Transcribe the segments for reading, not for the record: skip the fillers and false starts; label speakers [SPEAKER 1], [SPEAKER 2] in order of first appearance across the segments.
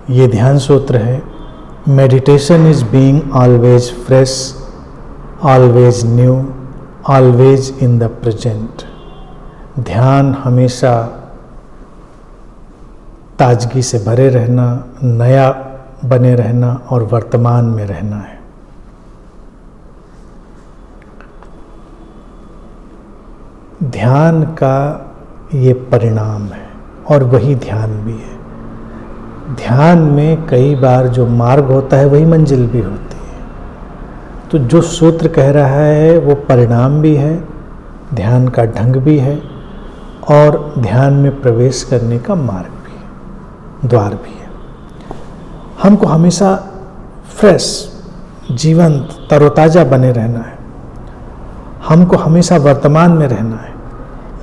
[SPEAKER 1] ये ध्यान सूत्र है, meditation is being always fresh, always new, always in the present. ध्यान हमेशा ताजगी से भरे रहना, नया बने रहना और वर्तमान में रहना है। ध्यान का ये परिणाम है और वही ध्यान भी है। ध्यान में कई बार जो मार्ग होता है वही मंजिल भी होती है। तो जो सूत्र कह रहा है वो परिणाम भी है, ध्यान का ढंग भी है और ध्यान में प्रवेश करने का मार्ग भी है, द्वार भी है। हमको हमेशा फ्रेश, जीवंत, तरोताज़ा बने रहना है। हमको हमेशा वर्तमान में रहना है।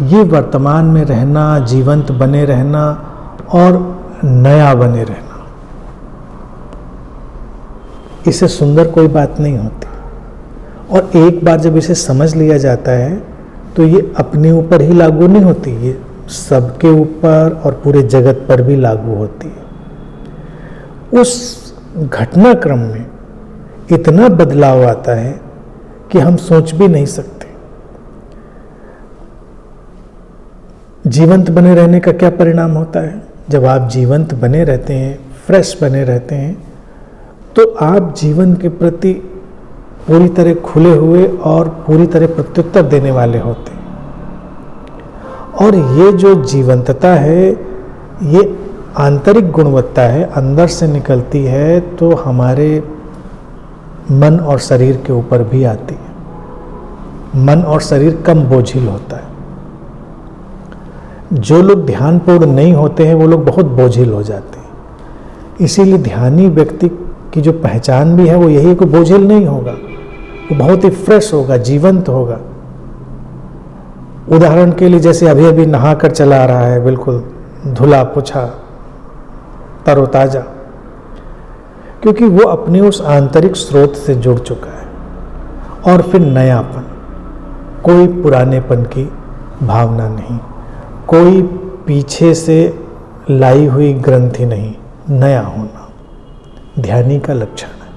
[SPEAKER 1] ये वर्तमान में रहना, जीवंत बने रहना और नया बने रहना, इससे सुंदर कोई बात नहीं होती। और एक बार जब इसे समझ लिया जाता है तो ये अपने ऊपर ही लागू नहीं होती, ये सबके ऊपर और पूरे जगत पर भी लागू होती है। उस घटनाक्रम में इतना बदलाव आता है कि हम सोच भी नहीं सकते। जीवंत बने रहने का क्या परिणाम होता है? जब आप जीवंत बने रहते हैं, फ्रेश बने रहते हैं, तो आप जीवन के प्रति पूरी तरह खुले हुए और पूरी तरह प्रत्युत्तर देने वाले होते हैं। और ये जो जीवंतता है, ये आंतरिक गुणवत्ता है, अंदर से निकलती है तो हमारे मन और शरीर के ऊपर भी आती है। मन और शरीर कम बोझिल होता है। जो लोग ध्यानपूर्ण नहीं होते हैं वो लोग बहुत बोझिल हो जाते हैं। इसीलिए ध्यानी व्यक्ति की जो पहचान भी है वो यही है कि बोझिल नहीं होगा, वो बहुत ही फ्रेश होगा, जीवंत होगा। उदाहरण के लिए जैसे अभी अभी नहा कर चला आ रहा है, बिल्कुल धुला पुछा, तरोताजा, क्योंकि वो अपने उस आंतरिक स्रोत से जुड़ चुका है। और फिर नयापन, कोई पुरानेपन की भावना नहीं, कोई पीछे से लाई हुई ग्रंथि नहीं, नया होना ध्यानी का लक्षण है।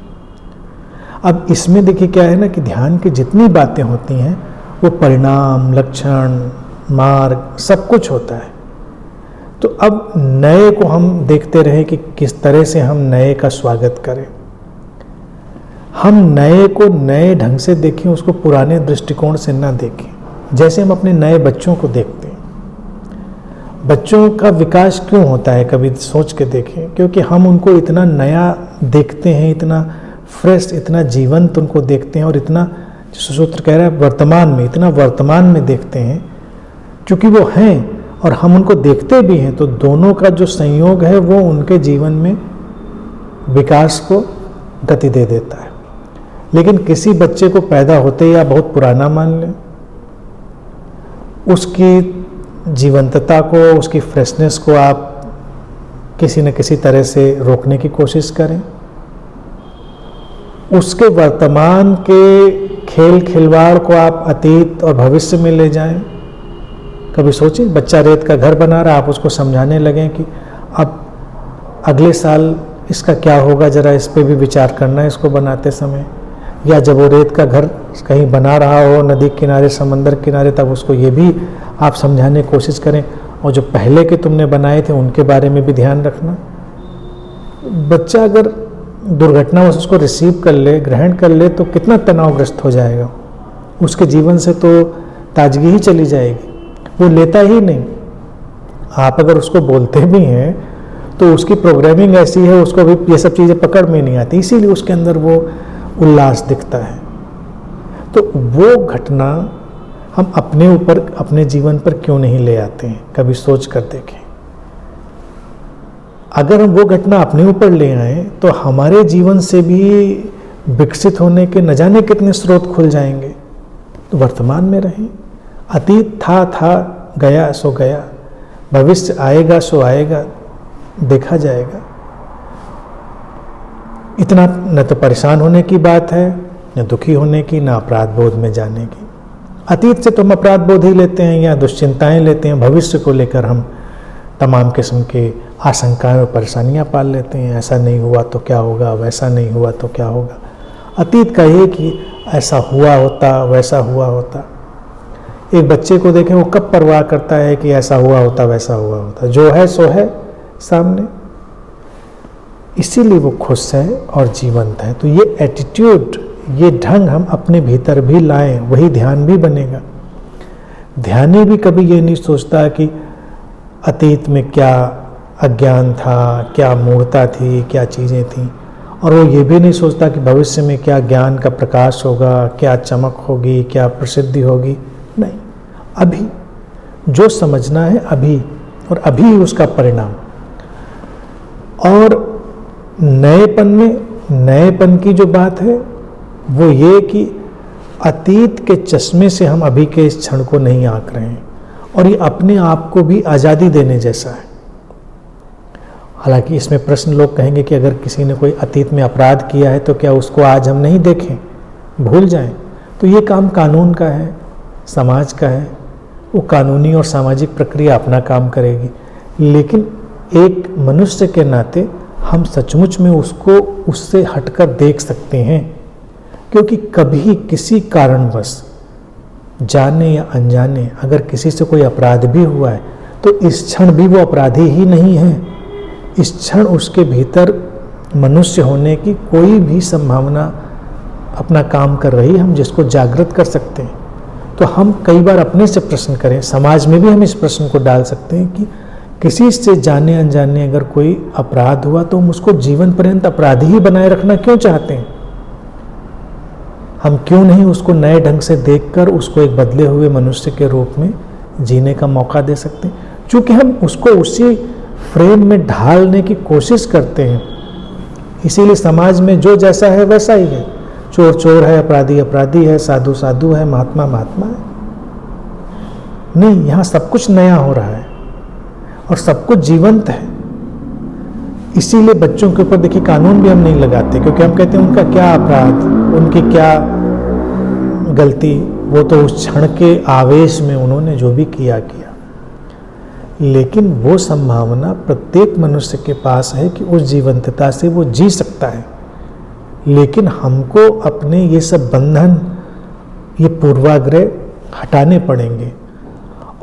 [SPEAKER 1] अब इसमें देखिए क्या है ना कि ध्यान की जितनी बातें होती हैं वो परिणाम, लक्षण, मार्ग, सब कुछ होता है। तो अब नए को हम देखते रहे कि किस तरह से हम नए का स्वागत करें। हम नए को नए ढंग से देखें, उसको पुराने दृष्टिकोण से ना देखें। जैसे हम अपने नए बच्चों को देखते हैं, बच्चों का विकास क्यों होता है, कभी सोच के देखें। क्योंकि हम उनको इतना नया देखते हैं, इतना फ्रेश, इतना जीवंत उनको देखते हैं और इतना, सूत्र कह रहा है वर्तमान में, इतना वर्तमान में देखते हैं क्योंकि वो हैं और हम उनको देखते भी हैं। तो दोनों का जो संयोग है वो उनके जीवन में विकास को गति दे देता है। लेकिन किसी बच्चे को पैदा होते ही आप बहुत पुराना मान लें, उसकी जीवंतता को, उसकी फ्रेशनेस को आप किसी न किसी तरह से रोकने की कोशिश करें, उसके वर्तमान के खेल खिलवाड़ को आप अतीत और भविष्य में ले जाएं। कभी सोचिए, बच्चा रेत का घर बना रहा, आप उसको समझाने लगें कि अब अगले साल इसका क्या होगा, जरा इस पे भी विचार करना है इसको बनाते समय। या जब वो रेत का घर कहीं बना रहा हो नदी किनारे, समंदर किनारे, तब उसको ये भी आप समझाने की कोशिश करें, और जो पहले के तुमने बनाए थे उनके बारे में भी ध्यान रखना। बच्चा अगर दुर्घटनावश उसको रिसीव कर ले, ग्रहण कर ले, तो कितना तनावग्रस्त हो जाएगा, उसके जीवन से तो ताजगी ही चली जाएगी। वो लेता ही नहीं। आप अगर उसको बोलते भी हैं तो उसकी प्रोग्रामिंग ऐसी है, उसको भी ये सब चीज़ें पकड़ में नहीं आती, इसीलिए उसके अंदर वो उल्लास दिखता है। तो वो घटना हम अपने ऊपर, अपने जीवन पर क्यों नहीं ले आते हैं, कभी सोच कर देखें। अगर हम वो घटना अपने ऊपर ले आए तो हमारे जीवन से भी विकसित होने के न जाने कितने स्रोत खुल जाएंगे। तो वर्तमान में रहें। अतीत था, गया सो गया, भविष्य आएगा सो आएगा, देखा जाएगा। इतना न तो परेशान होने की बात है, न दुखी होने की, न अपराध बोध में जाने की। अतीत से तो हम अपराध बोध ही लेते हैं या दुश्चिंताएं लेते हैं, भविष्य को लेकर हम तमाम किस्म के आशंकाएं और परेशानियां पाल लेते हैं। ऐसा नहीं हुआ तो क्या होगा, वैसा नहीं हुआ तो क्या होगा। अतीत कहिए कि ऐसा हुआ होता, वैसा हुआ होता। एक बच्चे को देखें, वो कब परवाह करता है कि ऐसा हुआ होता, वैसा हुआ होता। जो है सो है सामने, इसीलिए वो खुश है और जीवंत है। तो ये एटीट्यूड, ये ढंग हम अपने भीतर भी लाएं, वही ध्यान भी बनेगा। ध्यानी भी कभी ये नहीं सोचता कि अतीत में क्या अज्ञान था, क्या मूढ़ता थी, क्या चीज़ें थीं, और वो ये भी नहीं सोचता कि भविष्य में क्या ज्ञान का प्रकाश होगा, क्या चमक होगी, क्या प्रसिद्धि होगी। नहीं, अभी जो समझना है अभी, और अभी उसका परिणाम। और नएपन में, नएपन की जो बात है वो ये कि अतीत के चश्मे से हम अभी के इस क्षण को नहीं आंक रहे हैं, और ये अपने आप को भी आज़ादी देने जैसा है। हालांकि इसमें प्रश्न लोग कहेंगे कि अगर किसी ने कोई अतीत में अपराध किया है तो क्या उसको आज हम नहीं देखें, भूल जाएं? तो ये काम कानून का है, समाज का है, वो कानूनी और सामाजिक प्रक्रिया अपना काम करेगी। लेकिन एक मनुष्य के नाते हम सचमुच में उसको उससे हटकर देख सकते हैं, क्योंकि कभी किसी कारणवश, जाने या अनजाने, अगर किसी से कोई अपराध भी हुआ है तो इस क्षण भी वो अपराधी ही नहीं है। इस क्षण उसके भीतर मनुष्य होने की कोई भी संभावना अपना काम कर रही है, हम जिसको जागृत कर सकते हैं। तो हम कई बार अपने से प्रश्न करें, समाज में भी हम इस प्रश्न को डाल सकते हैं कि किसी से जाने अनजाने अगर कोई अपराध हुआ तो हम उसको जीवन पर्यंत अपराधी ही बनाए रखना क्यों चाहते हैं? हम क्यों नहीं उसको नए ढंग से देखकर उसको एक बदले हुए मनुष्य के रूप में जीने का मौका दे सकते हैं? क्योंकि हम उसको उसी फ्रेम में ढालने की कोशिश करते हैं, इसीलिए समाज में जो जैसा है वैसा ही है। चोर चोर है, अपराधी अपराधी है, साधु साधु है, महात्मा महात्मा है। नहीं, यहाँ सब कुछ नया हो रहा है और सब कुछ जीवंत है। इसीलिए बच्चों के ऊपर देखिए कानून भी हम नहीं लगाते, क्योंकि हम कहते हैं उनका क्या अपराध, उनकी क्या गलती, वो तो उस क्षण के आवेश में उन्होंने जो भी किया किया। लेकिन वो संभावना प्रत्येक मनुष्य के पास है कि उस जीवंतता से वो जी सकता है। लेकिन हमको अपने ये सब बंधन, ये पूर्वाग्रह हटाने पड़ेंगे।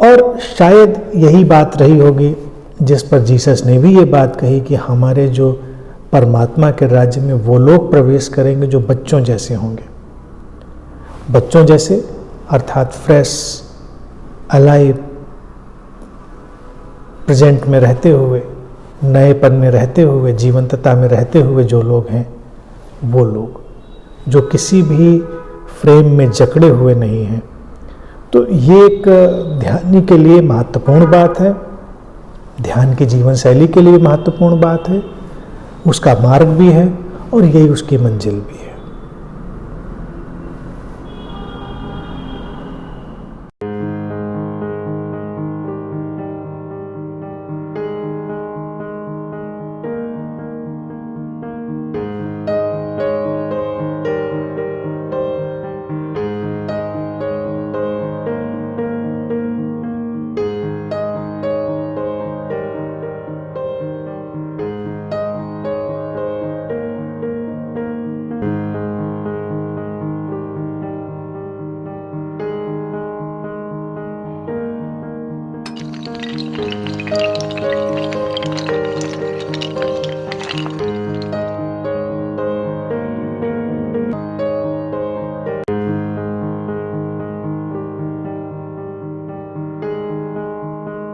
[SPEAKER 1] और शायद यही बात रही होगी जिस पर जीसस ने भी ये बात कही कि हमारे जो परमात्मा के राज्य में वो लोग प्रवेश करेंगे जो बच्चों जैसे होंगे। बच्चों जैसे अर्थात फ्रेश, अलाइव, प्रेजेंट में रहते हुए, नएपन में रहते हुए, जीवंतता में रहते हुए जो लोग हैं, वो लोग जो किसी भी फ्रेम में जकड़े हुए नहीं हैं। तो ये एक ध्यानी के लिए महत्वपूर्ण बात है, ध्यान की जीवन शैली के लिए महत्वपूर्ण बात है, उसका मार्ग भी है और यही उसकी मंजिल भी है।